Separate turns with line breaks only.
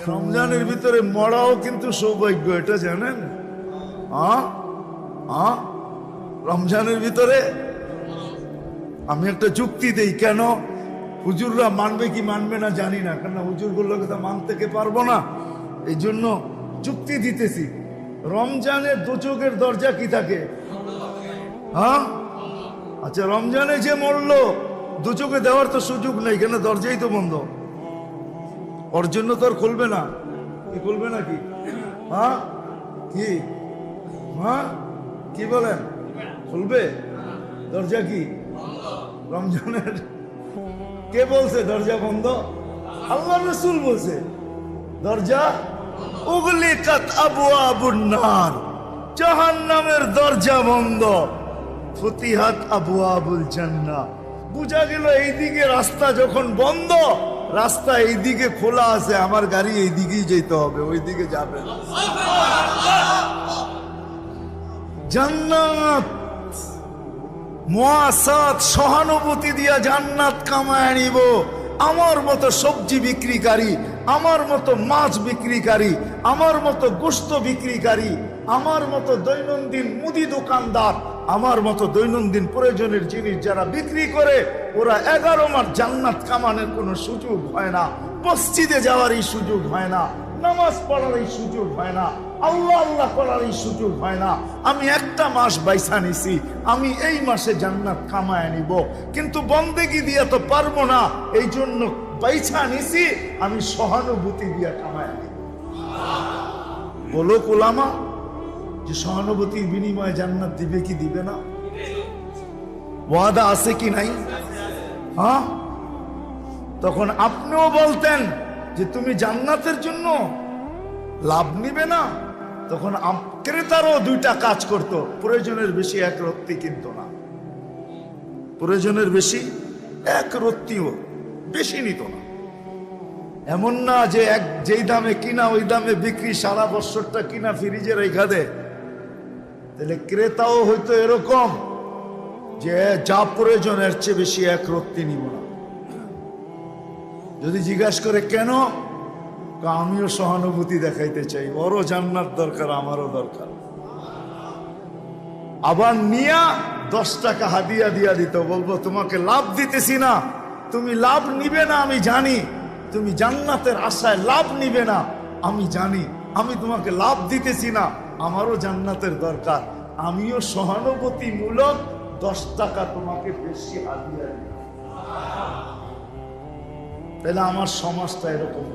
রমজানের ভিতরে মরাও কিন্তু সৌভাগ্য, এটা জানেন? রমজানের ভিতরে আমি একটা যুক্তি দেই, কেন হুজুররা মানবে কি মানবে না জানি না, কেন হুজুরগুলোকে তো মানতে পারবো না, এই জন্য যুক্তি দিতেছি। রমজানের দোচকের দরজা কি থাকে? আচ্ছা, রমজানে যে মরলো দুচোখে দেওয়ার তো সুযোগ নেই, কেন দরজাই তো বন্ধ, ওর জন্য তো আর খুলবে না। কি খুলবে নাকি? কি কি বলেন? খুলবে দরজা? কি রমজানের কে বলছে দরজা বন্ধ? আল্লাহ রাসূল বলছে দরজা উগলিকাত আবওয়াবুন নার, জাহান্নামের দরজা বন্ধ, ফুতিহাত আবওয়াবুল জান্নাহ। বুঝা গেল এইদিকে রাস্তা যখন বন্ধ, রাস্তা এইদিকে খোলা আছে, আমার গাড়ি এইদিকেই যেতে হবে, ওইদিকে যাবে না। জান্নাত মুআসাত, সহানুভূতি দিয়া জান্নাত কামায় আনিব। আমার মতো সবজি বিক্রিকারী, আমার মতো মাছ বিক্রিকারী, আমার মতো গোশত বিক্রিকারী, আমার মতো দৈনন্দিন মুদি দোকানদার, আমার মতো দৈনন্দিন প্রয়োজনের জিনিস যারা বিক্রি করে, ওরা 11 মাস জান্নাত কামানোর কোনো সুযোগ হয় না, মসজিদে যাওয়ার এই সুযোগ হয় না, নামাজ পড়ার এই সুযোগ হয় না, আল্লাহ আল্লাহ করার এই সুযোগ হয় না। আমি একটা মাস বাইসা নিছি, আমি এই মাসে জান্নাত কামায় নিব, কিন্তু বন্দেগি দিয়া তো পারবো না, এই জন্য বাইসা নিছি, আমি সহানুভূতি দিয়া কামায় নিব। বলো কোলামা যে সহানুভূতির বিনিময়ে জান্নাত দিবে কি দিবে না? ওয়াদা আছে কি নাই? তখন আপনিও বলতেন যে তুমি জান্নাতের জন্য লাভ নিবে না, তখন ক্রেতারও 2টা কাজ করত, প্রয়োজনের বেশি এক রত্তি কিনত না, প্রয়োজনের বেশি এক রত্তিও বেশি নিত না। এমন না যে যেই দামে কিনা ওই দামে বিক্রি, সারা বছরটা কিনা ফ্রিজে রেখা দেয়। তাহলে ক্রেতাও হয়তো এরকম যে যা প্রয়োজনের চেয়ে বেশি এক রত্তি নিব না। যদি জিজ্ঞাসা করে কেন, আমিও সহানুভূতি দেখাইতে চাই, ওরও জান্নাত দরকার, আমারও দরকার। আবার নিয়া 10 টাকা হাদিয়া দিয়া দিত, বলবো তোমাকে লাভ দিতেছি না, তুমি লাভ নিবে না আমি জানি, তুমি জান্নাতের আশায় লাভ নিবে না আমি জানি, আমি তোমাকে লাভ দিতেছি না, আমারও জান্নাতের দরকার, আমিও সহানুভূতিমূলক 10 টাকা তোমাকে বেশি হাদিয়া দিই। তাহলে আমার সমাজটা এরকম।